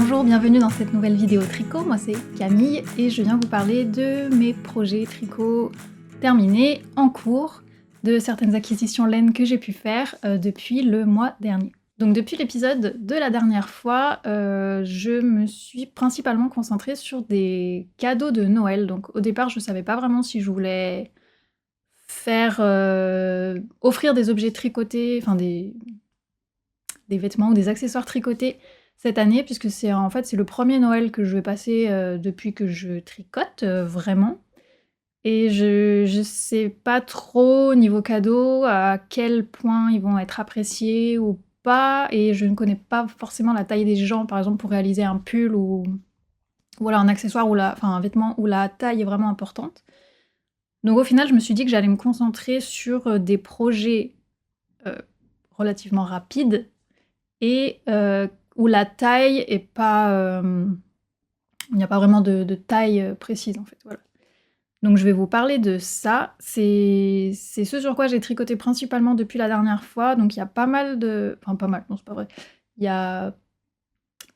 Bonjour, bienvenue dans cette nouvelle vidéo tricot, moi c'est Camille et je viens vous parler de mes projets tricot terminés, en cours, de certaines acquisitions laine que j'ai pu faire depuis le mois dernier. Donc depuis l'épisode de la dernière fois, je me suis principalement concentrée sur des cadeaux de Noël. Donc au départ je savais pas vraiment si je voulais faire offrir des objets tricotés, enfin des vêtements ou des accessoires tricotés cette année, puisque c'est en fait c'est le premier Noël que je vais passer depuis que je tricote vraiment. Et je sais pas trop niveau cadeau à quel point ils vont être appréciés ou pas, et je ne connais pas forcément la taille des gens, par exemple pour réaliser un pull ou voilà un accessoire ou enfin un vêtement où la taille est vraiment importante. Donc au final, je me suis dit que j'allais me concentrer sur des projets relativement rapides et où la taille est pas... il n'y a pas vraiment de taille précise en fait, voilà. Donc je vais vous parler de ça, c'est ce sur quoi j'ai tricoté principalement depuis la dernière fois, donc il y a pas mal de... Enfin pas mal, non c'est pas vrai. Il y a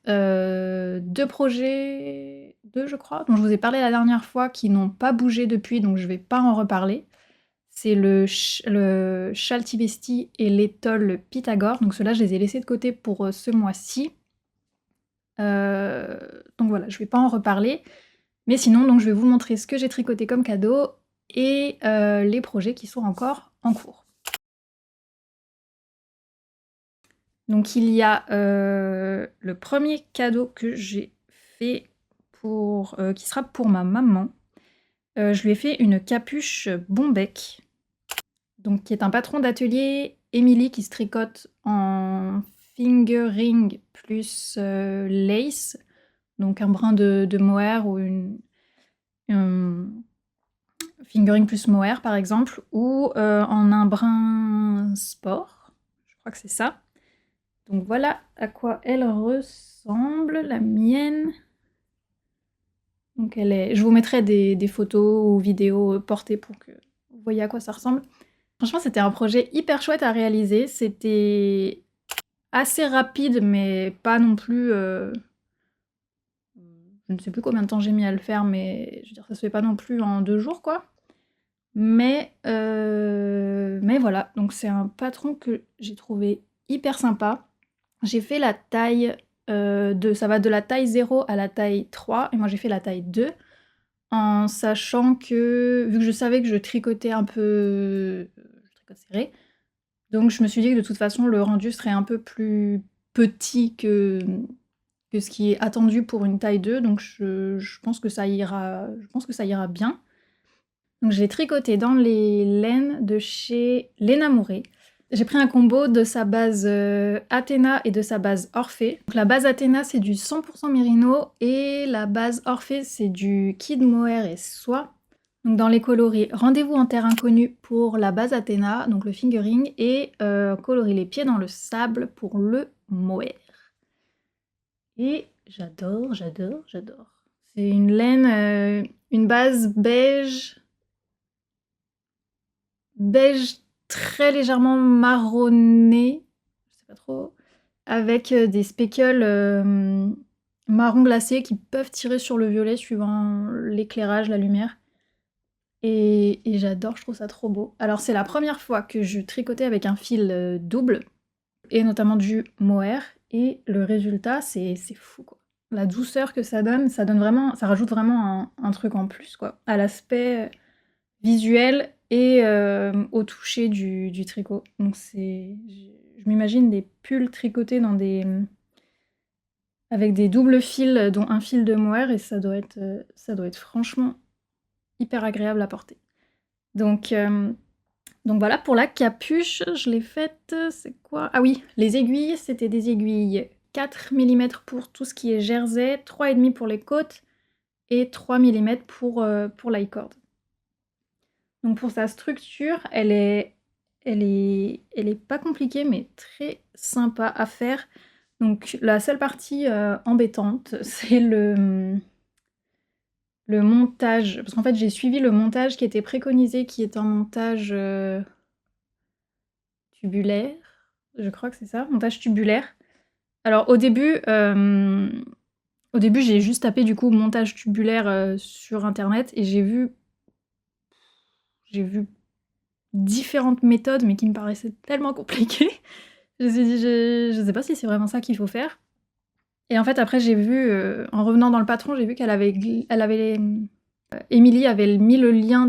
2 projets, 2 je crois, dont je vous ai parlé la dernière fois, qui n'ont pas bougé depuis, donc je vais pas en reparler. C'est le Chaltivesti et l'étole Pythagore, donc ceux-là je les ai laissés de côté pour ce mois-ci. Donc voilà, je vais pas en reparler. Mais sinon, donc je vais vous montrer ce que j'ai tricoté comme cadeau et les projets qui sont encore en cours. Donc il y a le premier cadeau que j'ai fait qui sera pour ma maman. Je lui ai fait une capuche Bombec, donc qui est un patron d'atelier Emily qui se tricote en fingering plus lace, donc un brin de mohair ou un fingering plus mohair par exemple, ou en un brin sport, je crois que c'est ça. Donc voilà à quoi elle ressemble, la mienne. Donc elle est... Je vous mettrai des photos ou vidéos portées pour que vous voyez à quoi ça ressemble. Franchement, c'était un projet hyper chouette à réaliser. C'était assez rapide, mais pas non plus... Je ne sais plus combien de temps j'ai mis à le faire, mais je veux dire, ça se fait pas non plus en 2 jours, quoi. Mais voilà, donc c'est un patron que j'ai trouvé hyper sympa. J'ai fait la taille ça va de la taille 0 à la taille 3, et moi j'ai fait la taille 2, en sachant que, vu que je savais que je tricotais un peu... je tricote serré, donc je me suis dit que de toute façon le rendu serait un peu plus petit que ce qui est attendu pour une taille 2, donc je pense que ça ira bien. Donc je l'ai tricoté dans les laines de chez Léna Mouret. J'ai pris un combo de sa base Athéna et de sa base Orphée. Donc la base Athéna c'est du 100% mérino et la base Orphée c'est du kid mohair et soie. Donc dans les coloris, rendez-vous en terre inconnue pour la base Athéna, donc le fingering, et coloris les pieds dans le sable pour le mohair. Et j'adore. C'est une laine, une base beige très légèrement marronné, je sais pas trop, avec des speckles marron glacé qui peuvent tirer sur le violet suivant l'éclairage, la lumière. Et j'adore, je trouve ça trop beau. Alors c'est la première fois que je tricotais avec un fil double, et notamment du mohair, et le résultat c'est fou quoi. La douceur que ça donne vraiment, ça rajoute vraiment un truc en plus quoi, à l'aspect visuel et au toucher du tricot. Donc je m'imagine des pulls tricotés dans avec des doubles fils, dont un fil de mohair, et ça doit être franchement hyper agréable à porter. Donc voilà pour la capuche, je l'ai faite, c'est quoi? Ah oui, les aiguilles, c'était des aiguilles 4 mm pour tout ce qui est jersey, 3,5 pour les côtes, et 3 mm pour l'i-cord. Donc pour sa structure, elle est pas compliquée, mais très sympa à faire. Donc la seule partie embêtante, c'est le montage. Parce qu'en fait, j'ai suivi le montage qui était préconisé, qui est un montage tubulaire. Je crois que c'est ça, montage tubulaire. Alors au début, Au début, j'ai juste tapé du coup montage tubulaire sur internet et j'ai vu différentes méthodes, mais qui me paraissaient tellement compliquées. Je me suis dit, je sais pas si c'est vraiment ça qu'il faut faire. Et en fait, après, j'ai vu, en revenant dans le patron, j'ai vu qu'elle avait, Émilie avait mis le lien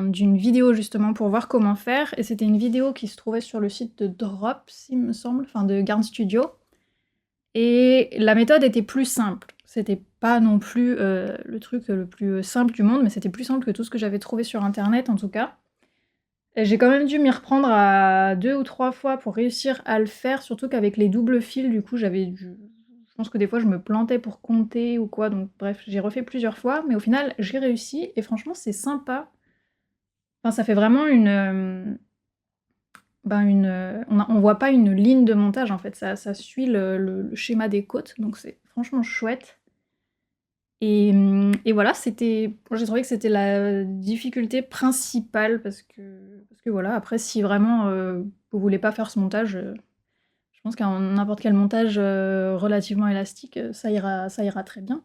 d'une vidéo justement pour voir comment faire. Et c'était une vidéo qui se trouvait sur le site de Drops, il me semble, enfin de Garn Studio. Et la méthode était plus simple. C'était pas non plus le truc le plus simple du monde, mais c'était plus simple que tout ce que j'avais trouvé sur internet en tout cas. Et j'ai quand même dû m'y reprendre à 2 ou 3 fois pour réussir à le faire, surtout qu'avec les doubles fils, du coup, je pense que des fois je me plantais pour compter ou quoi, donc bref, j'ai refait plusieurs fois, mais au final, j'ai réussi et franchement, c'est sympa. Enfin, ça fait vraiment on voit pas une ligne de montage en fait, ça suit le schéma des côtes, donc c'est franchement chouette. Et voilà, j'ai trouvé que c'était la difficulté principale parce que voilà, après si vraiment vous voulez pas faire ce montage, je pense qu'un n'importe quel montage relativement élastique, ça ira très bien.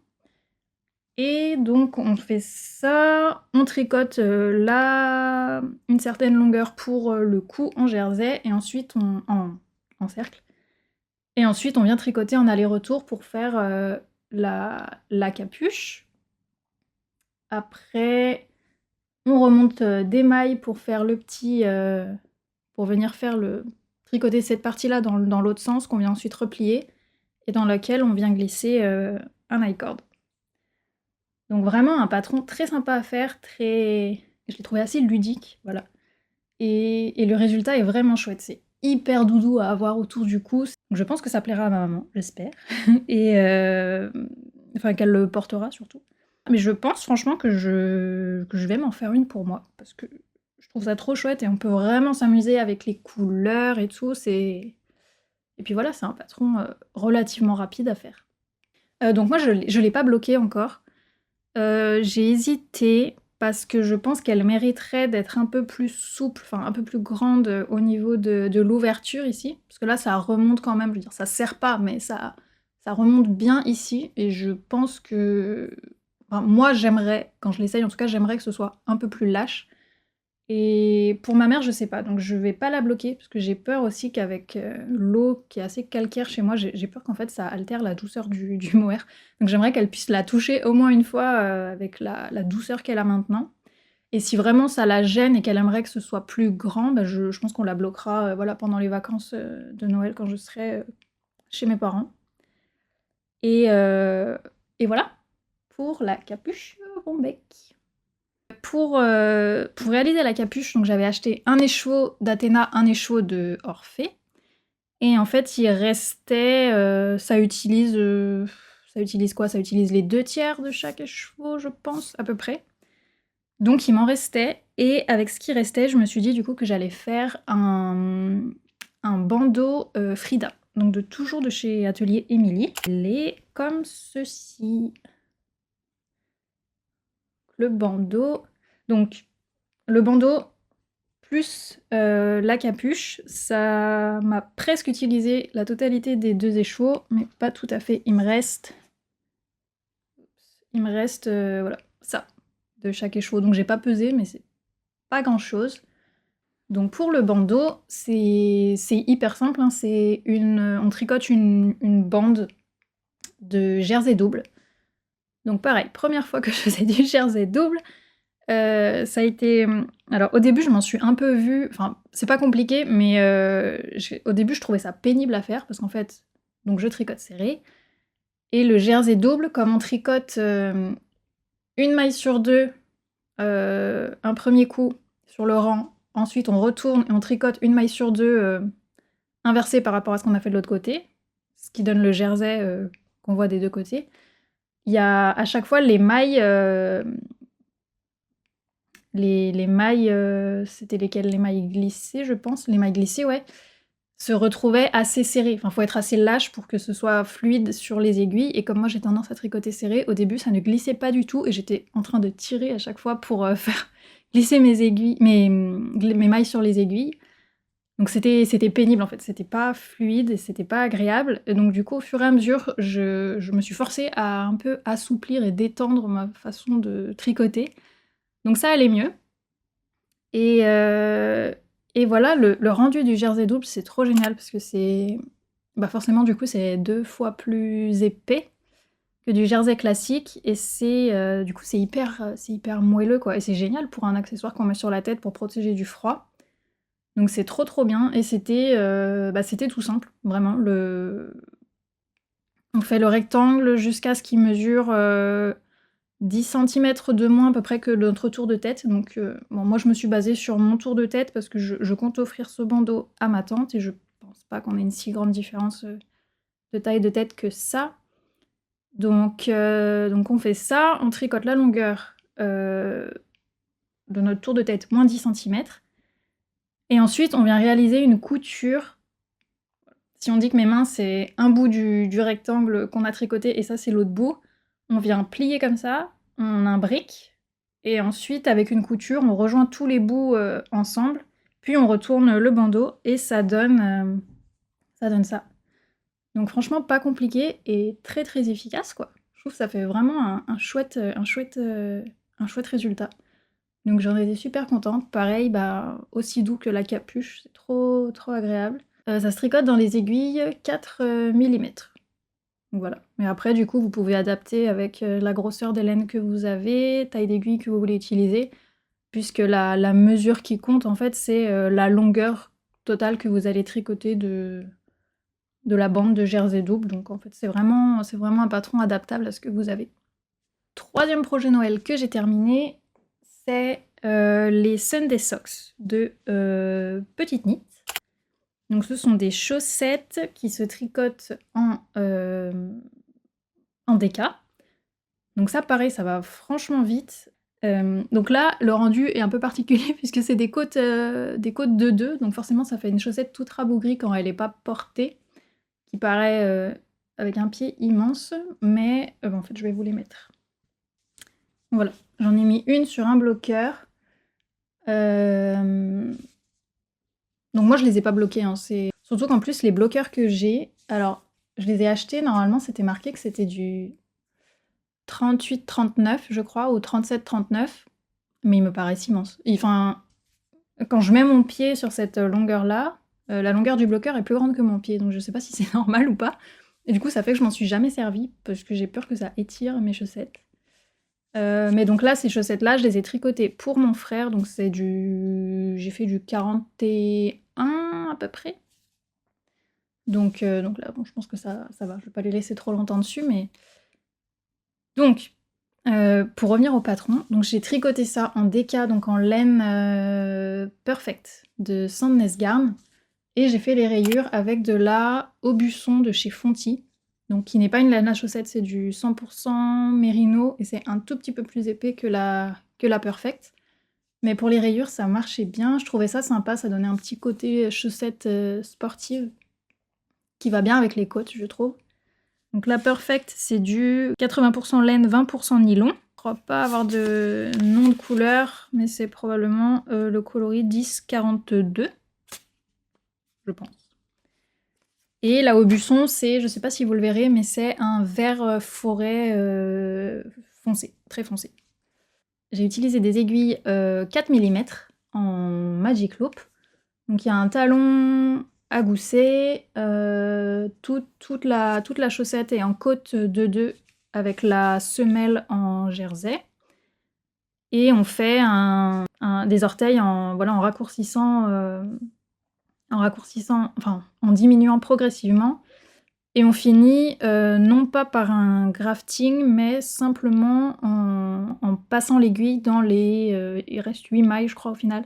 Et donc on fait ça, on tricote là une certaine longueur pour le cou en jersey et ensuite en cercle. Et ensuite on vient tricoter en aller-retour pour faire la capuche. Après, on remonte des mailles pour faire pour venir faire tricoter cette partie-là dans l'autre sens qu'on vient ensuite replier et dans laquelle on vient glisser un I-cord. Donc vraiment un patron très sympa à faire, je l'ai trouvé assez ludique, voilà. Et le résultat est vraiment chouette, c'est hyper doudou à avoir autour du cou. Donc je pense que ça plaira à ma maman, j'espère. Et enfin qu'elle le portera surtout. Mais je pense franchement que je vais m'en faire une pour moi, parce que je trouve ça trop chouette et on peut vraiment s'amuser avec les couleurs et tout. Et puis voilà, c'est un patron relativement rapide à faire. Donc moi, je l'ai pas bloqué encore. J'ai hésité parce que je pense qu'elle mériterait d'être un peu plus souple, enfin un peu plus grande au niveau de l'ouverture ici. Parce que là, ça remonte quand même, je veux dire, ça serre pas, mais ça remonte bien ici. Et je pense que... Enfin, moi, j'aimerais, quand je l'essaye en tout cas, j'aimerais que ce soit un peu plus lâche. Et pour ma mère, je sais pas, donc je vais pas la bloquer, parce que j'ai peur aussi qu'avec l'eau qui est assez calcaire chez moi, j'ai peur qu'en fait ça altère la douceur du mohair. Donc j'aimerais qu'elle puisse la toucher au moins une fois avec la douceur qu'elle a maintenant. Et si vraiment ça la gêne et qu'elle aimerait que ce soit plus grand, bah, je pense qu'on la bloquera voilà, pendant les vacances de Noël quand je serai chez mes parents. Et voilà pour la capuche Bombec. Pour réaliser la capuche, donc j'avais acheté un écheveau d'Athéna, un écheveau de Orphée. Et en fait, il restait... ça utilise quoi? Ça utilise les 2/3 de chaque écheveau, je pense, à peu près. Donc il m'en restait. Et avec ce qui restait, je me suis dit du coup que j'allais faire un bandeau Frida. Donc toujours de chez Atelier Émilie. Elle est comme ceci. Le bandeau... Donc, le bandeau plus la capuche, ça m'a presque utilisé la totalité des 2 écheveaux, mais pas tout à fait. Il me reste voilà, ça, de chaque écheveau. Donc j'ai pas pesé, mais c'est pas grand-chose. Donc pour le bandeau, c'est hyper simple, hein. On tricote une bande de jersey double. Donc pareil, première fois que je faisais du jersey double, ça a été... Alors au début je m'en suis un peu vue, enfin c'est pas compliqué, mais au début je trouvais ça pénible à faire, parce qu'en fait, donc je tricote serré, et le jersey double, comme on tricote une maille sur deux, un premier coup sur le rang, ensuite on retourne et on tricote une maille sur deux inversée par rapport à ce qu'on a fait de l'autre côté, ce qui donne le jersey qu'on voit des deux côtés. Il y a à chaque fois les mailles... les mailles, c'était lesquelles? Les mailles glissées, je pense. Les mailles glissées, ouais, se retrouvaient assez serrées. Enfin, faut être assez lâche pour que ce soit fluide sur les aiguilles. Et comme moi, j'ai tendance à tricoter serré, au début, ça ne glissait pas du tout. Et j'étais en train de tirer à chaque fois pour faire glisser mes mailles sur les aiguilles. Donc c'était pénible en fait, c'était pas fluide et c'était pas agréable. Et donc du coup, au fur et à mesure, je me suis forcée à un peu assouplir et détendre ma façon de tricoter. Donc ça allait mieux. Et, et voilà, le rendu du jersey double, c'est trop génial parce que c'est... Bah forcément, du coup, c'est 2 fois plus épais que du jersey classique. Et c'est du coup, c'est hyper moelleux, quoi. Et c'est génial pour un accessoire qu'on met sur la tête pour protéger du froid. Donc c'est trop trop bien. Et c'était tout simple, vraiment. On fait le rectangle jusqu'à ce qu'il mesure 10 centimètres de moins à peu près que notre tour de tête. Donc bon, moi je me suis basée sur mon tour de tête parce que je compte offrir ce bandeau à ma tante et je pense pas qu'on ait une si grande différence de taille de tête que ça. Donc on fait ça, on tricote la longueur de notre tour de tête moins 10 centimètres. Et ensuite on vient réaliser une couture. Si on dit que mes mains c'est un bout du rectangle qu'on a tricoté et ça c'est l'autre bout, on vient plier comme ça, on imbrique, et ensuite avec une couture on rejoint tous les bouts ensemble, puis on retourne le bandeau et ça donne ça. Donc franchement pas compliqué et très très efficace quoi. Je trouve que ça fait vraiment un chouette résultat. Donc j'en étais super contente. Pareil, bah aussi doux que la capuche, c'est trop trop agréable. Ça se tricote dans les aiguilles 4 millimètres. Donc voilà. Mais après, du coup, vous pouvez adapter avec la grosseur des laines que vous avez, taille d'aiguille que vous voulez utiliser, puisque la mesure qui compte, en fait, c'est la longueur totale que vous allez tricoter de la bande de jersey double. Donc en fait, c'est vraiment un patron adaptable à ce que vous avez. Troisième projet Noël que j'ai terminé, c'est les Sunday Socks de Petite Knit. Donc ce sont des chaussettes qui se tricotent en déca. Donc ça pareil, ça va franchement vite. Donc là, le rendu est un peu particulier puisque c'est des côtes de 2, donc forcément ça fait une chaussette toute rabougrie quand elle n'est pas portée, qui paraît avec un pied immense, mais en fait je vais vous les mettre. Voilà, j'en ai mis une sur un bloqueur. Donc moi je les ai pas bloqués, hein. Surtout qu'en plus les bloqueurs que j'ai, alors je les ai achetés, normalement c'était marqué que c'était du 38-39 je crois, ou 37-39, mais ils me paraissent immenses. Enfin, quand je mets mon pied sur cette longueur-là, la longueur du bloqueur est plus grande que mon pied, donc je sais pas si c'est normal ou pas. Et du coup ça fait que je m'en suis jamais servie, parce que j'ai peur que ça étire mes chaussettes. Mais donc là, ces chaussettes-là, je les ai tricotées pour mon frère, donc j'ai fait du 41 à peu près. Donc là, bon, je pense que ça va, je vais pas les laisser trop longtemps dessus, mais... Donc, pour revenir au patron, donc j'ai tricoté ça en déca, donc en laine Perfect de Sandnes Garn, et j'ai fait les rayures avec de la Aubusson de chez Fonty, donc qui n'est pas une laine à chaussettes, c'est du 100% mérino, et c'est un tout petit peu plus épais que la Perfect. Mais pour les rayures, ça marchait bien, je trouvais ça sympa, ça donnait un petit côté chaussette sportive, qui va bien avec les côtes, je trouve. Donc la Perfect, c'est du 80% laine, 20% nylon. Je crois pas avoir de nom de couleur, mais c'est probablement le coloris 1042, je pense. Et la Aubusson, c'est, je sais pas si vous le verrez, mais c'est un vert forêt foncé, très foncé. J'ai utilisé des aiguilles 4 millimètres en Magic Loop. Donc il y a un talon à gousset, toute la chaussette est en côte de 2 avec la semelle en jersey. Et on fait des orteils en raccourcissant, enfin en diminuant progressivement. Et on finit non pas par un grafting, mais simplement en passant l'aiguille dans les... il reste 8 mailles, je crois, au final.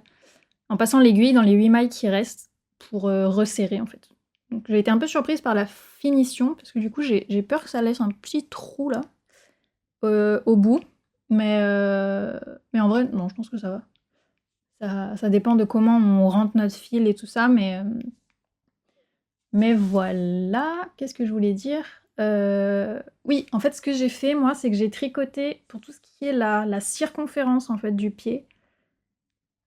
En passant l'aiguille dans les 8 mailles qui restent pour resserrer, en fait. Donc j'ai été un peu surprise par la finition, parce que du coup, j'ai peur que ça laisse un petit trou, là, au bout. Mais en vrai, non, je pense que ça va. Ça dépend de comment on rentre notre fil et tout ça, mais voilà, qu'est-ce que je voulais dire? Oui, en fait, ce que j'ai fait, moi, c'est que j'ai tricoté pour tout ce qui est la circonférence, en fait, du pied.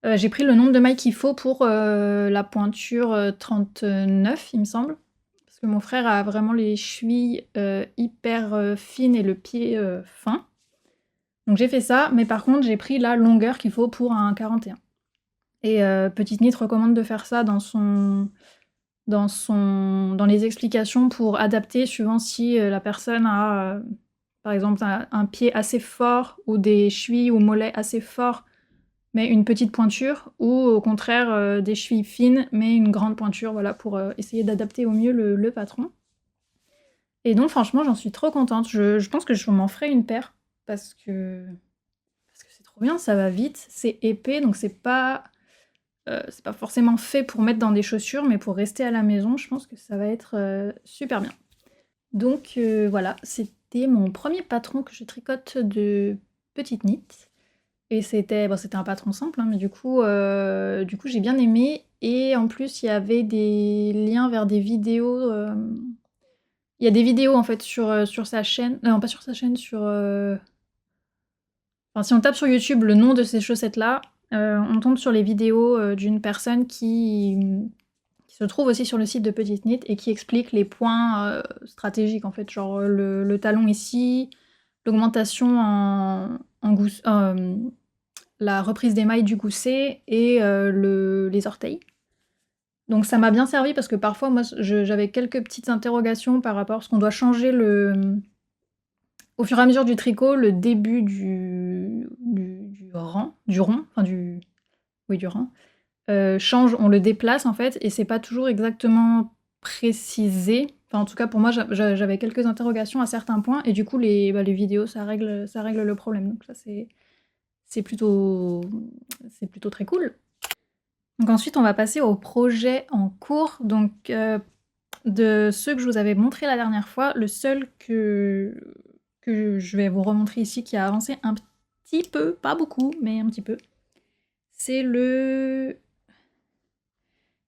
J'ai pris le nombre de mailles qu'il faut pour, la pointure, 39 il me semble. Parce que mon frère a vraiment les chevilles, hyper, fines et le pied, fin. Donc j'ai fait ça, mais par contre j'ai pris la longueur qu'il faut pour un 41. Et Petite Nit recommande de faire ça dans les explications pour adapter suivant si, la personne a, par exemple un pied assez fort ou des chevilles ou mollets assez forts, mais une petite pointure ou au contraire, des chevilles fines mais une grande pointure, voilà, pour, essayer d'adapter au mieux le patron. Et donc franchement, j'en suis trop contente. Je pense que je m'en ferai une paire parce que c'est trop bien, ça va vite, c'est épais, donc c'est pas forcément fait pour mettre dans des chaussures, mais pour rester à la maison, je pense que ça va être, super bien. Donc voilà, c'était mon premier patron que je tricote de Petite Nit et c'était un patron simple, hein, mais du coup j'ai bien aimé et en plus il y avait des liens vers des vidéos, il y a des vidéos en fait sur sa chaîne non pas sur sa chaîne, enfin si on tape sur YouTube le nom de ces chaussettes-là, on tombe sur les vidéos, d'une personne qui se trouve aussi sur le site de Petite Nit et qui explique les points stratégiques en fait, genre le talon ici, l'augmentation la reprise des mailles du gousset et les orteils. Donc ça m'a bien servi parce que parfois moi j'avais quelques petites interrogations par rapport à ce qu'on doit changer au fur et à mesure du tricot, le début du rond, enfin oui du rang, change, on le déplace en fait, et c'est pas toujours exactement précisé. Enfin, en tout cas, pour moi, j'avais quelques interrogations à certains points, et du coup, les vidéos, ça règle le problème. Donc ça, c'est plutôt, c'est plutôt très cool. Donc ensuite, on va passer au projet en cours. Donc, de ceux que je vous avais montré la dernière fois, le seul que je vais vous remontrer ici, qui a avancé un petit peu, pas beaucoup, mais un petit peu, c'est le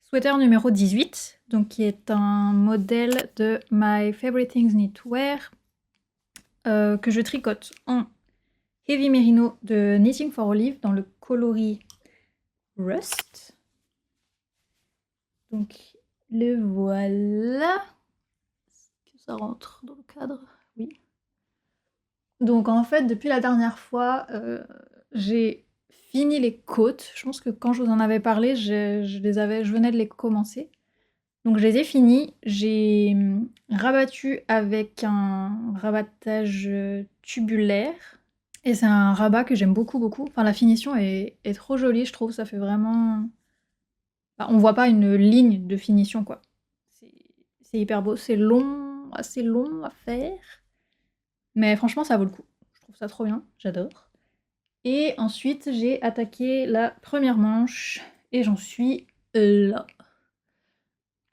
sweater numéro 18, donc qui est un modèle de My Favorite Things Knitwear que je tricote en Heavy Merino de Knitting for Olive dans le coloris Rust. Donc le voilà. Est-ce que ça rentre dans le cadre? Oui. Donc en fait, depuis la dernière fois, j'ai fini les côtes. Je pense que quand je vous en avais parlé, je venais de les commencer. Donc je les ai finis, j'ai rabattu avec un rabattage tubulaire et c'est un rabat que j'aime beaucoup beaucoup. Enfin la finition est trop jolie, je trouve, ça fait vraiment... Enfin, on voit pas une ligne de finition quoi. C'est hyper beau, c'est long, assez long à faire, mais franchement ça vaut le coup. Je trouve ça trop bien, j'adore. Et ensuite j'ai attaqué la première manche et j'en suis là.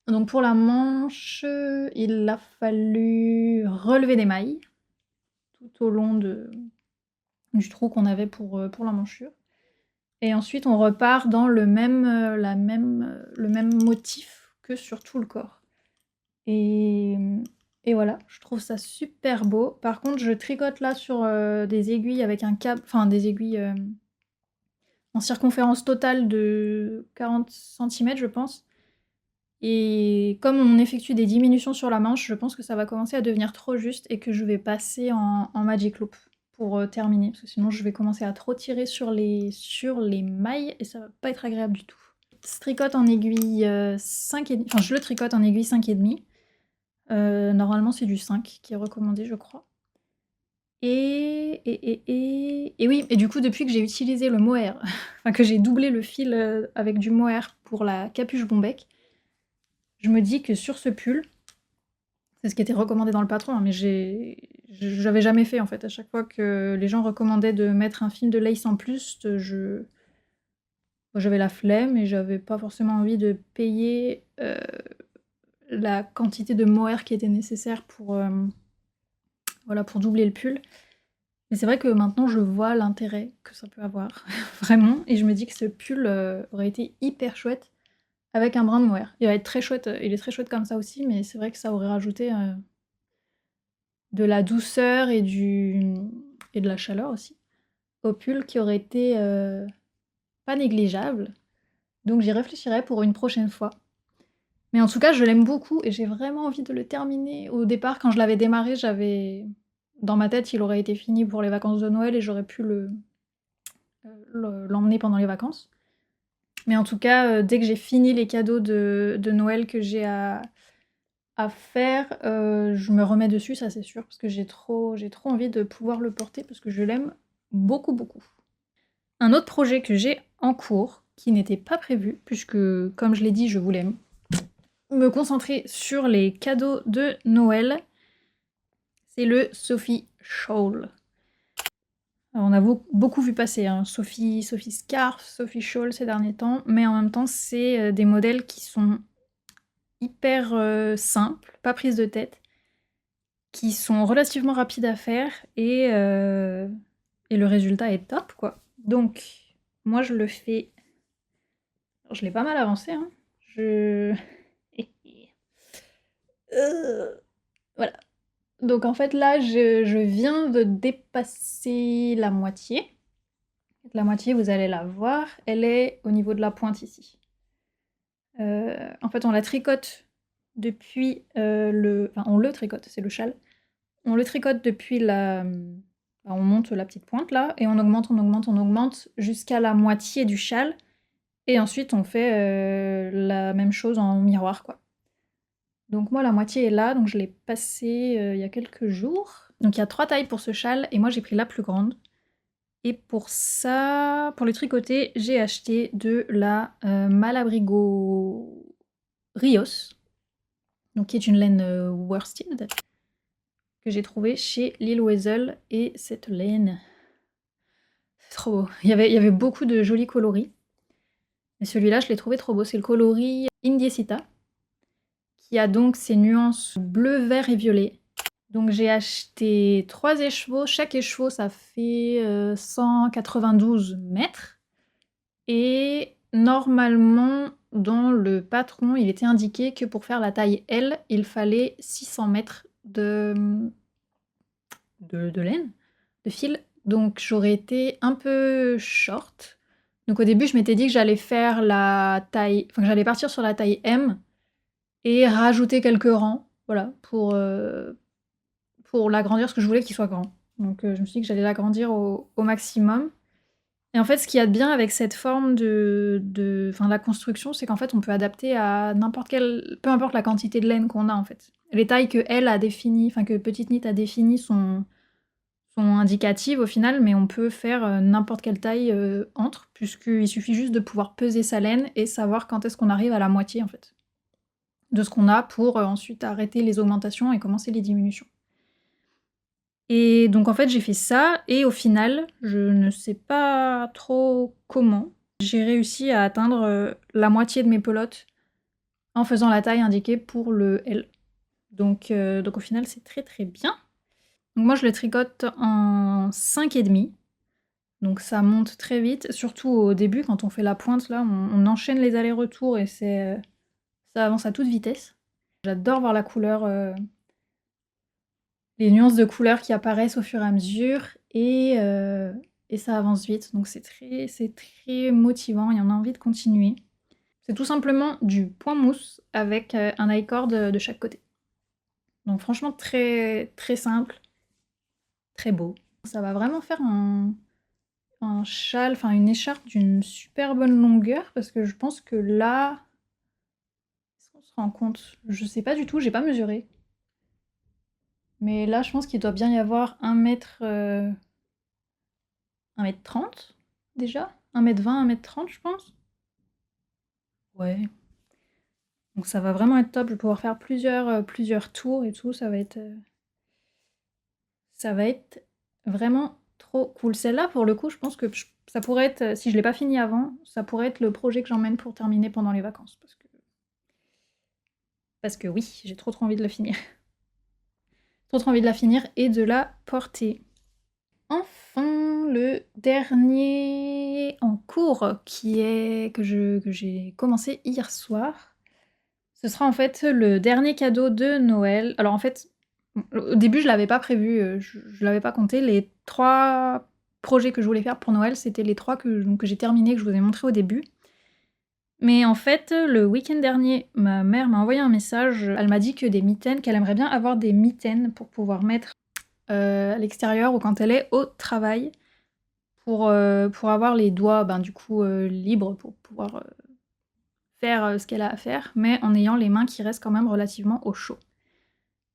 Donc pour la manche, il a fallu relever des mailles tout au long du trou qu'on avait pour la manchure. Et ensuite on repart dans le même motif que sur tout le corps. Et, et voilà, je trouve ça super beau. Par contre, je tricote là sur des aiguilles avec un câble, enfin des aiguilles en circonférence totale de 40 cm, je pense. Et comme on effectue des diminutions sur la manche, je pense que ça va commencer à devenir trop juste et que je vais passer en Magic Loop pour terminer, parce que sinon je vais commencer à trop tirer sur les mailles et ça va pas être agréable du tout. Je tricote en aiguille 5,5, enfin je le tricote en aiguille 5,5. Normalement c'est du 5 qui est recommandé je crois. Et oui, et du coup depuis que j'ai utilisé le mohair, enfin que j'ai doublé le fil avec du mohair pour la capuche Bombec, je me dis que sur ce pull, c'est ce qui était recommandé dans le patron, hein, mais j'avais jamais fait en fait. À chaque fois que les gens recommandaient de mettre un fil de lace en plus, j'avais la flemme et j'avais pas forcément envie de payer la quantité de mohair qui était nécessaire voilà, pour doubler le pull. Mais c'est vrai que maintenant je vois l'intérêt que ça peut avoir, vraiment, et je me dis que ce pull aurait été hyper chouette avec un brin de mohair. Il va être très chouette, il est très chouette comme ça aussi, mais c'est vrai que ça aurait rajouté de la douceur et de la chaleur aussi au pull qui aurait été pas négligeable. Donc j'y réfléchirai pour une prochaine fois. Mais en tout cas, je l'aime beaucoup et j'ai vraiment envie de le terminer. Au départ, quand je l'avais démarré, j'avais dans ma tête, il aurait été fini pour les vacances de Noël et j'aurais pu l'emmener pendant les vacances. Mais en tout cas, dès que j'ai fini les cadeaux de Noël que j'ai à faire, je me remets dessus, ça c'est sûr, parce que j'ai trop envie de pouvoir le porter parce que je l'aime beaucoup, beaucoup. Un autre projet que j'ai en cours, qui n'était pas prévu, puisque comme je l'ai dit, je voulais me concentrer sur les cadeaux de Noël, c'est le Sophie Shawl. Alors, on a beaucoup vu passer hein, Sophie Scarf, Sophie Shawl ces derniers temps, mais en même temps, c'est des modèles qui sont hyper simples, pas prises de tête, qui sont relativement rapides à faire et le résultat est top, quoi. Donc, moi, je le fais... Alors, je l'ai pas mal avancé, hein. Voilà. Donc, en fait, là, je viens de dépasser la moitié. La moitié, vous allez la voir, elle est au niveau de la pointe ici. En fait, on la tricote depuis Enfin, on le tricote, c'est le châle. On le tricote depuis on monte la petite pointe là, et on augmente jusqu'à la moitié du châle. Et ensuite, on fait la même chose en miroir, quoi. Donc moi, la moitié est là, donc je l'ai passée il y a quelques jours. Donc il y a 3 tailles pour ce châle, et moi j'ai pris la plus grande. Et pour ça, pour le tricoter, j'ai acheté de la Malabrigo Rios, donc qui est une laine worsted, que j'ai trouvée chez Lil Weasel. Et cette laine, c'est trop beau. Il y avait beaucoup de jolis coloris. Et celui-là, je l'ai trouvé trop beau. C'est le coloris Indiecita, qui a donc ces nuances bleu, vert et violet. Donc j'ai acheté 3 écheveaux. Chaque écheveau, ça fait 192 mètres. Et normalement, dans le patron, il était indiqué que pour faire la taille L, il fallait 600 mètres de laine, de fil. Donc j'aurais été un peu short. Donc au début, je m'étais dit que j'allais faire la taille... Enfin, que j'allais partir sur la taille M et rajouter quelques rangs, voilà, pour l'agrandir, parce que je voulais qu'il soit grand. Donc je me suis dit que j'allais l'agrandir au maximum. Et en fait, ce qu'il y a de bien avec cette forme enfin, la construction, c'est qu'en fait, on peut adapter à n'importe quelle... Peu importe la quantité de laine qu'on a, en fait. Les tailles que elle a définies, enfin que Petite Knit a définies sont indicatives au final, mais on peut faire n'importe quelle taille entre, puisqu'il suffit juste de pouvoir peser sa laine et savoir quand est-ce qu'on arrive à la moitié, en fait, de ce qu'on a pour ensuite arrêter les augmentations et commencer les diminutions. Et donc en fait j'ai fait ça, et au final, je ne sais pas trop comment, j'ai réussi à atteindre la moitié de mes pelotes en faisant la taille indiquée pour le L. Donc au final c'est très très bien. Donc moi je le tricote en 5,5, donc ça monte très vite, surtout au début quand on fait la pointe là, on enchaîne les allers-retours et ça avance à toute vitesse. J'adore voir la couleur, les nuances de couleurs qui apparaissent au fur et à mesure, et ça avance vite, donc c'est très motivant et on a envie de continuer. C'est tout simplement du point mousse avec un I-cord de chaque côté. Donc franchement très très simple, très beau. Ça va vraiment faire un châle, enfin une écharpe d'une super bonne longueur, parce que je pense que là, est-ce qu'on se rend compte? Je sais pas du tout, j'ai pas mesuré. Mais là, je pense qu'il doit bien y avoir 1m30 déjà, 1m20, 1m30 je pense. Ouais. Donc ça va vraiment être top, je vais pouvoir faire plusieurs tours et tout, ça va être vraiment trop cool. Celle-là, pour le coup, je pense que ça pourrait être, si je l'ai pas fini avant, ça pourrait être le projet que j'emmène pour terminer pendant les vacances. Parce que oui, j'ai trop envie de le finir. Trop envie de la finir et de la porter. Enfin, le dernier en cours que j'ai commencé hier soir, ce sera en fait le dernier cadeau de Noël. Alors en fait, au début je l'avais pas prévu, je l'avais pas compté, les 3 projets que je voulais faire pour Noël, c'était les 3 que j'ai terminés, que je vous ai montré au début. Mais en fait, le week-end dernier, ma mère m'a envoyé un message, elle m'a dit que des mitaines qu'elle aimerait bien avoir des mitaines pour pouvoir mettre, à l'extérieur ou quand elle est au travail pour avoir les doigts, ben, du coup, libres pour pouvoir, faire, ce qu'elle a à faire, mais en ayant les mains qui restent quand même relativement au chaud.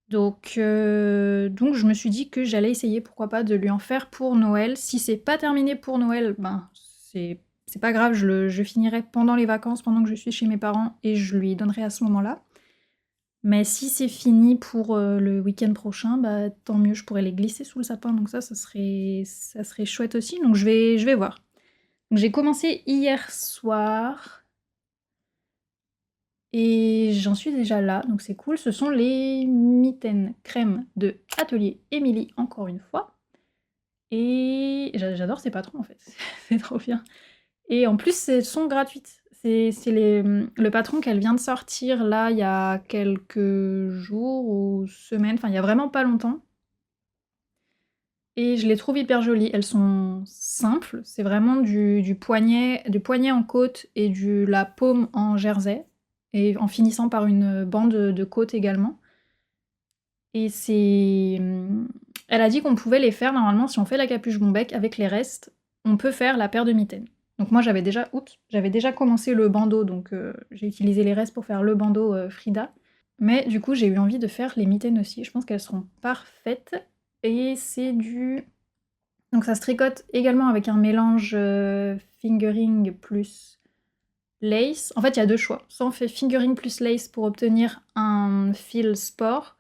Donc je me suis dit que j'allais essayer, pourquoi pas, de lui en faire pour Noël. Si c'est pas terminé pour Noël, ben, c'est pas grave, je finirai pendant les vacances, pendant que je suis chez mes parents et je lui donnerai à ce moment-là. Mais si c'est fini pour, le week-end prochain, bah, tant mieux, je pourrais les glisser sous le sapin, donc ça serait chouette aussi, donc je vais voir. Donc j'ai commencé hier soir et j'en suis déjà là, donc c'est cool. Ce sont les mitaines crème de Atelier Émilie, encore une fois. Et j'adore ces patrons en fait, c'est trop bien. Et en plus, elles sont gratuites. C'est le patron qu'elle vient de sortir là, il y a quelques jours ou semaines, enfin il y a vraiment pas longtemps. Et je les trouve hyper jolies. Elles sont simples, c'est vraiment du poignet en côte et la paume en jersey, et en finissant par une bande de côte également. Et elle a dit qu'on pouvait les faire normalement si on fait la capuche bombec avec les restes, on peut faire la paire de mitaines. Donc moi j'avais déjà commencé le bandeau, donc j'ai utilisé les restes pour faire le bandeau Frida. Mais du coup j'ai eu envie de faire les mitaines aussi, je pense qu'elles seront parfaites. Et c'est donc ça se tricote également avec un mélange fingering plus lace. En fait il y a 2 choix, soit on fait fingering plus lace pour obtenir un fil sport,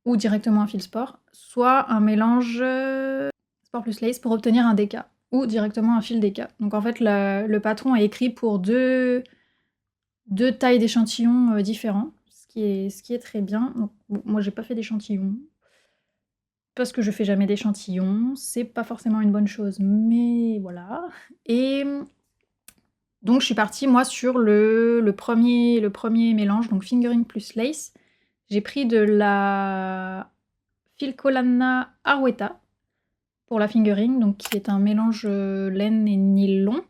ou directement un fil sport, soit un mélange sport plus lace pour obtenir un DK, ou directement un fil DK. Donc en fait le patron est écrit pour deux tailles d'échantillons différents, ce qui est très bien. Donc, bon, moi j'ai pas fait d'échantillons, parce que je fais jamais d'échantillons, c'est pas forcément une bonne chose, mais voilà. Et donc je suis partie moi sur le premier mélange, donc fingering plus lace. J'ai pris de la Filcolana Arwetta pour la fingering, donc qui est un mélange laine et nylon,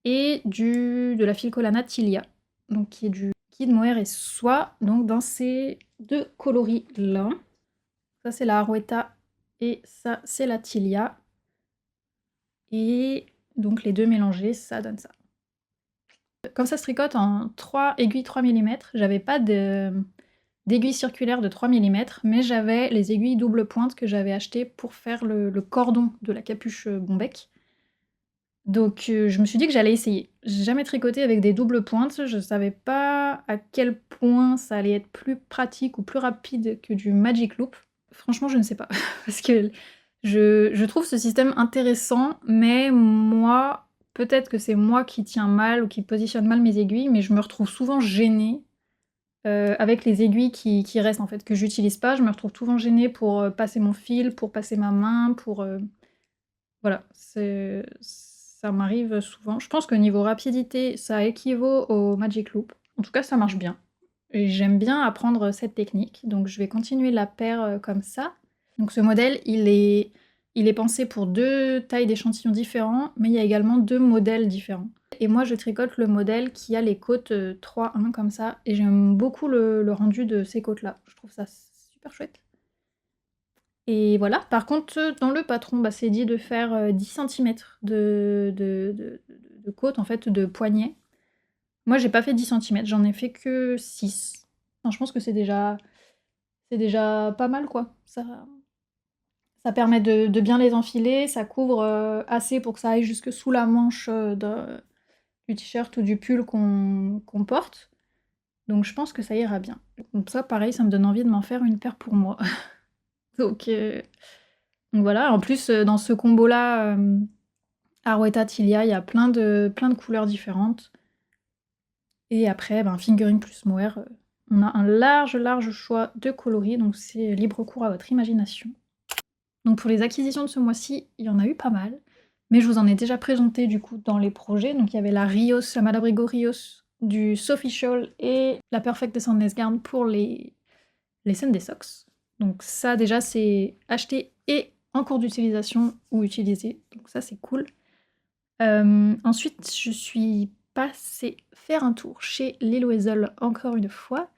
et de la Filcolana Tilia, donc qui est du kid mohair et soie, donc dans ces 2 coloris là. Ça c'est la Arwetta et ça c'est la Tilia. Et donc les 2 mélangés, ça donne ça. Comme ça se tricote en 3 aiguilles 3 mm, j'avais pas d'aiguilles circulaires de 3 mm, mais j'avais les aiguilles double pointe que j'avais achetées pour faire le cordon de la capuche bombec. Donc je me suis dit que j'allais essayer. J'ai jamais tricoté avec des doubles pointes, je savais pas à quel point ça allait être plus pratique ou plus rapide que du Magic Loop. Franchement, je ne sais pas, parce que je trouve ce système intéressant, mais moi, peut-être que c'est moi qui tiens mal ou qui positionne mal mes aiguilles, mais je me retrouve souvent gênée avec les aiguilles qui restent en fait, que j'utilise pas. Je me retrouve souvent gênée pour passer mon fil, pour passer ma main, voilà, ça m'arrive souvent. Je pense que niveau rapidité, ça équivaut au Magic Loop. En tout cas, ça marche bien. Et j'aime bien apprendre cette technique, donc je vais continuer la paire comme ça. Donc ce modèle, il est pensé pour 2 tailles d'échantillons différents, mais il y a également 2 modèles différents. Et moi, je tricote le modèle qui a les côtes 3-1 comme ça, et j'aime beaucoup le rendu de ces côtes-là. Je trouve ça super chouette. Et voilà, par contre, dans le patron, bah, c'est dit de faire 10 cm de côte, en fait, de poignet. Moi, j'ai pas fait 10 cm, j'en ai fait que 6. Enfin, je pense que c'est déjà pas mal, quoi. Ça permet de bien les enfiler, ça couvre assez pour que ça aille jusque sous la manche du t-shirt ou du pull qu'on porte. Donc je pense que ça ira bien. Donc ça, pareil, ça me donne envie de m'en faire une paire pour moi. Donc voilà, en plus, dans ce combo-là, Arwetta Tilia, il y a plein de couleurs différentes. Et après, ben, fingering plus mohair, on a un large choix de coloris, donc c'est libre cours à votre imagination. Donc pour les acquisitions de ce mois-ci, il y en a eu pas mal, mais je vous en ai déjà présenté du coup dans les projets. Donc il y avait la Rios, la Malabrigo Rios du Sophie Scholl et la Perfect de Sandnes Garn pour les scènes des socks. Donc ça déjà c'est acheté et en cours d'utilisation ou utilisées, donc ça c'est cool. Ensuite, je suis passée faire un tour chez Lil Weasel encore une fois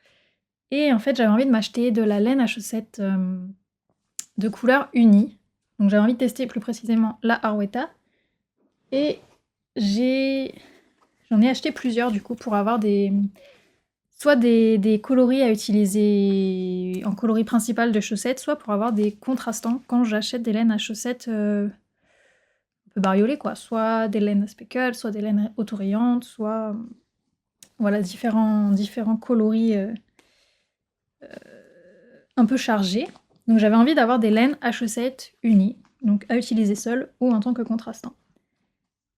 et en fait, j'avais envie de m'acheter de la laine à chaussettes, de couleur unie. Donc j'avais envie de tester plus précisément la Harwetta et j'en ai acheté plusieurs du coup pour avoir soit des coloris à utiliser en coloris principal de chaussettes, soit pour avoir des contrastants quand j'achète des laines à chaussettes, un peu bariolées quoi. Soit des laines speckle, soit des laines autorayantes, soit, voilà différents coloris, un peu chargés. Donc j'avais envie d'avoir des laines à chaussettes unies, donc à utiliser seules ou en tant que contrastant.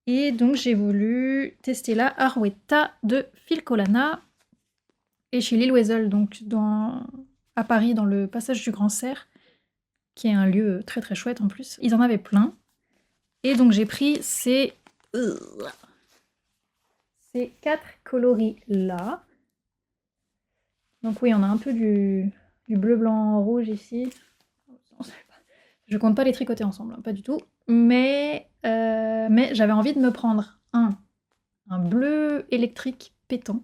Et donc j'ai voulu tester la Harwetta de Filcolana et chez Lil Weasel, donc à Paris, dans le passage du Grand Cerf, qui est un lieu très très chouette en plus. Ils en avaient plein. Et donc j'ai pris ces 4 coloris là. Donc oui, on a un peu du bleu, blanc, rouge ici. Je compte pas les tricoter ensemble, hein, pas du tout. Mais j'avais envie de me prendre un bleu électrique pétant.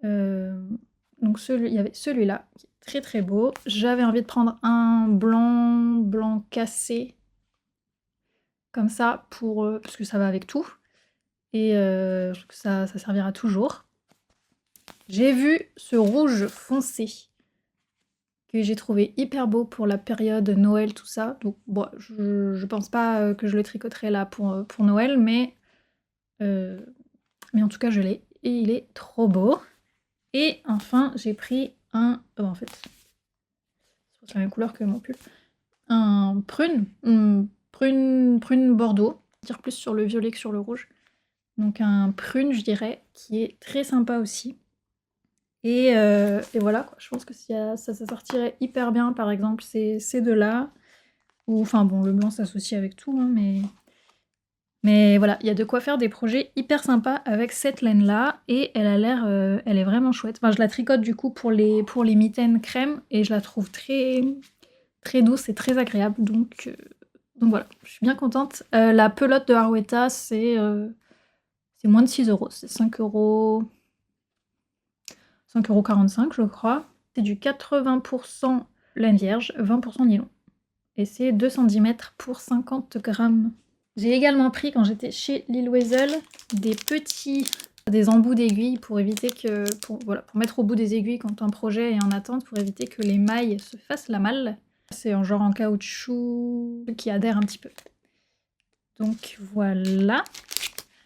Donc il y avait celui-là, qui est très très beau. J'avais envie de prendre un blanc cassé, comme ça, parce que ça va avec tout. Et je trouve que ça servira toujours. J'ai vu ce rouge foncé, que j'ai trouvé hyper beau pour la période Noël, tout ça. Donc bon, je pense pas que je le tricoterai là pour Noël, mais en tout cas je l'ai. Et il est trop beau. Et enfin, j'ai pris en fait, c'est la même couleur que mon pull. Un prune bordeaux, dire plus sur le violet que sur le rouge. Donc un prune, je dirais, qui est très sympa aussi. Et voilà, quoi. Je pense que ça sortirait hyper bien, par exemple, ces deux-là. Ou, enfin bon, le blanc s'associe avec tout, hein, mais voilà, il y a de quoi faire des projets hyper sympas avec cette laine-là, et elle a l'air, elle est vraiment chouette. Enfin, je la tricote du coup pour les mitaines crème, et je la trouve très, très douce et très agréable, donc voilà, je suis bien contente. La pelote de Harwetta, c'est moins de 6 €, c'est 5,45 € je crois. C'est du 80% laine vierge, 20% nylon. Et c'est 210 mètres pour 50 grammes. J'ai également pris, quand j'étais chez Lil Weasel, des embouts d'aiguilles pour éviter que... pour mettre au bout des aiguilles quand un projet est en attente, pour éviter que les mailles se fassent la malle. C'est un genre en caoutchouc qui adhère un petit peu. Donc voilà.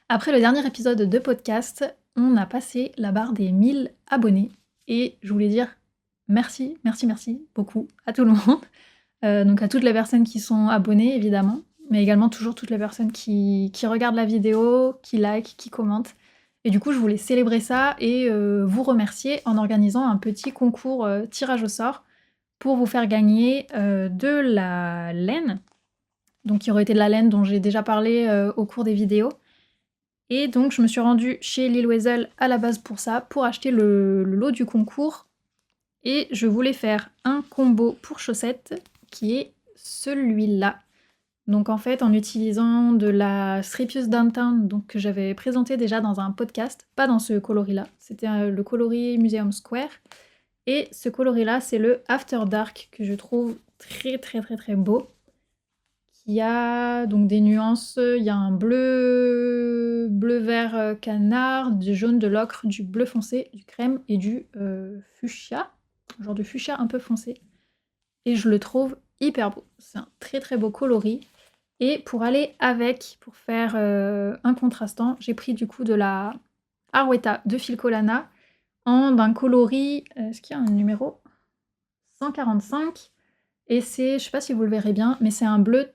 Après le dernier épisode de podcast, on a passé la barre des 1000 abonnés. Et je voulais dire merci beaucoup à tout le monde. Donc à toutes les personnes qui sont abonnées, évidemment, mais également toujours toutes les personnes qui regardent la vidéo, qui like, qui commentent. Et du coup, je voulais célébrer ça et vous remercier en organisant un petit concours tirage au sort pour vous faire gagner de la laine. Donc qui aurait été de la laine dont j'ai déjà parlé au cours des vidéos. Et donc je me suis rendue chez Lil Weasel à la base pour ça, pour acheter le lot du concours. Et je voulais faire un combo pour chaussettes qui est celui-là. Donc en fait, en utilisant de la Striptease Downtown, donc que j'avais présenté déjà dans un podcast, pas dans ce coloris-là, c'était le coloris Museum Square. Et ce coloris-là, c'est le After Dark, que je trouve très très très très beau. Qui a donc des nuances, il y a un bleu vert canard, du jaune de l'ocre, du bleu foncé, du crème et du fuchsia, genre de fuchsia un peu foncé. Et je le trouve hyper beau. C'est un très très beau coloris. Et pour aller avec, pour faire un contrastant, j'ai pris du coup de la Harwetta de Filcolana d'un coloris, est-ce qu'il y a un numéro 145. Et c'est, je sais pas si vous le verrez bien, mais c'est un bleu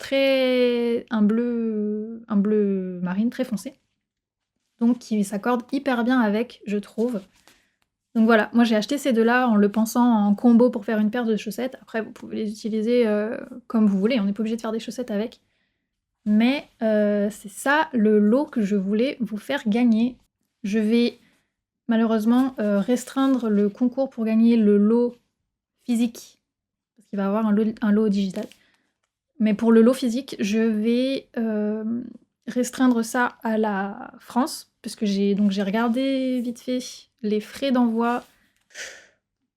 marine très foncé. Donc qui s'accorde hyper bien avec, je trouve. Donc voilà, moi j'ai acheté ces deux-là en le pensant en combo pour faire une paire de chaussettes. Après, vous pouvez les utiliser comme vous voulez, on n'est pas obligé de faire des chaussettes avec. Mais c'est ça le lot que je voulais vous faire gagner. Je vais malheureusement restreindre le concours pour gagner le lot physique, parce qu'il va y avoir un lot digital. Mais pour le lot physique, je vais restreindre ça à la France, parce que j'ai regardé vite fait les frais d'envoi.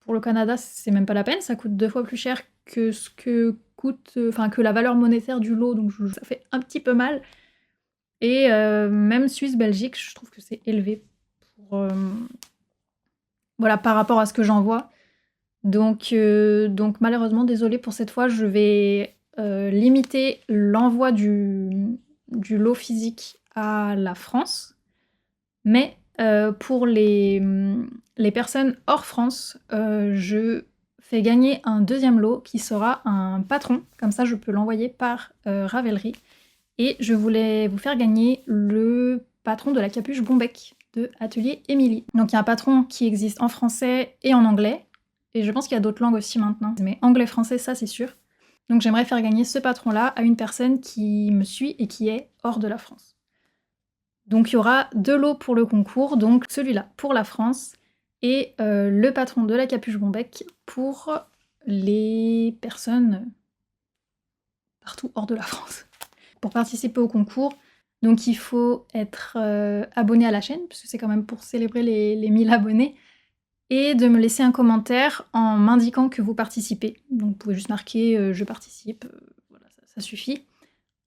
Pour le Canada, c'est même pas la peine, ça coûte 2 fois plus cher que ce que coûte, que la valeur monétaire du lot, donc ça fait un petit peu mal. Et même Suisse, Belgique, je trouve que c'est élevé pour, voilà, par rapport à ce que j'envoie. Donc malheureusement, désolée pour cette fois, je vais limiter l'envoi du lot physique à la France. Mais pour les personnes hors France, je fais gagner un deuxième lot qui sera un patron. Comme ça, je peux l'envoyer par Ravelry. Et je voulais vous faire gagner le patron de la capuche Bombec de Atelier Émilie. Donc il y a un patron qui existe en français et en anglais. Et je pense qu'il y a d'autres langues aussi maintenant. Mais anglais-français, ça c'est sûr. Donc j'aimerais faire gagner ce patron-là à une personne qui me suit et qui est hors de la France. Donc il y aura 2 lots pour le concours, donc celui-là pour la France et le patron de la capuche Bombec pour les personnes partout hors de la France. Pour participer au concours, donc il faut être abonné à la chaîne, puisque c'est quand même pour célébrer les 1000 abonnés, et de me laisser un commentaire en m'indiquant que vous participez. Donc vous pouvez juste marquer je participe, voilà, ça suffit.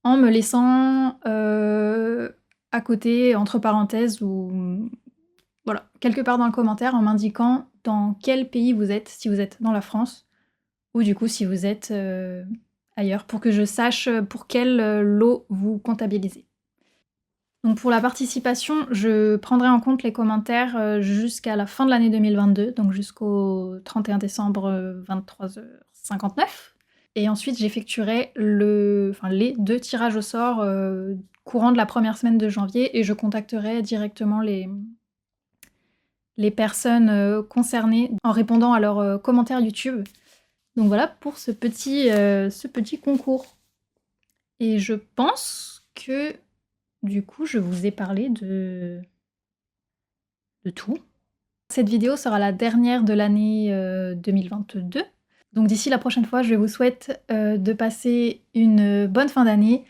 En me laissant à côté, entre parenthèses, ou voilà, quelque part dans le commentaire, en m'indiquant dans quel pays vous êtes, si vous êtes dans la France, ou du coup si vous êtes ailleurs, pour que je sache pour quel lot vous comptabilisez. Donc pour la participation, je prendrai en compte les commentaires jusqu'à la fin de l'année 2022, donc jusqu'au 31 décembre 23h59. Et ensuite, j'effectuerai les 2 tirages au sort courant de la première semaine de janvier et je contacterai directement les personnes concernées en répondant à leurs commentaires YouTube. Donc voilà pour ce petit concours. Et je pense que du coup, je vous ai parlé de tout. Cette vidéo sera la dernière de l'année 2022. Donc d'ici la prochaine fois, je vous souhaite de passer une bonne fin d'année,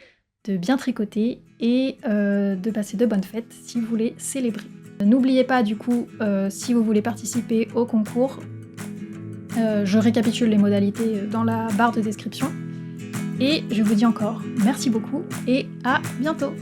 de bien tricoter et de passer de bonnes fêtes si vous voulez célébrer. N'oubliez pas du coup, si vous voulez participer au concours, je récapitule les modalités dans la barre de description. Et je vous dis encore merci beaucoup et à bientôt!